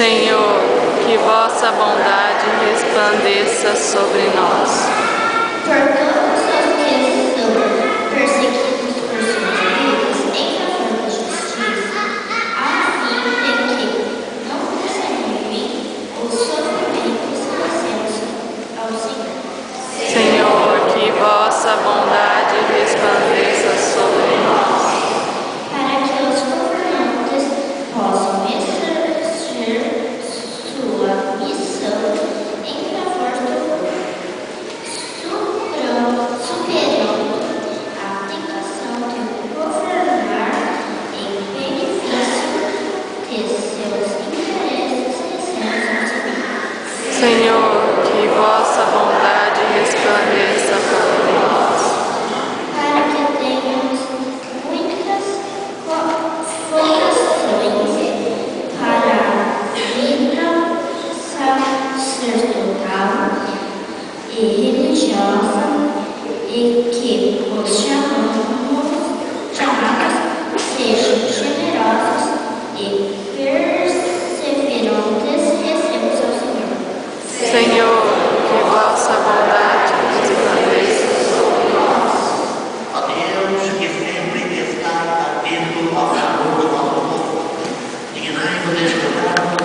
Senhor, que vossa bondade resplandeça sobre nós. Por todos os que são perseguidos por suas vidas em favor da justiça, a fim de que não desanimem os sofrimentos recentes ao Senhor. Senhor, que vossa bondade resplandeça sobre nós. Para que os governantes possam exercer sua missão em favor do superando a tentação de governar em benefício de seus interesses recentes. Senhor, que vossa bondade resplandeça sobre nós. Para que tenhamos muitas vocações para a vida sacerdotal e religiosa e que os chamamos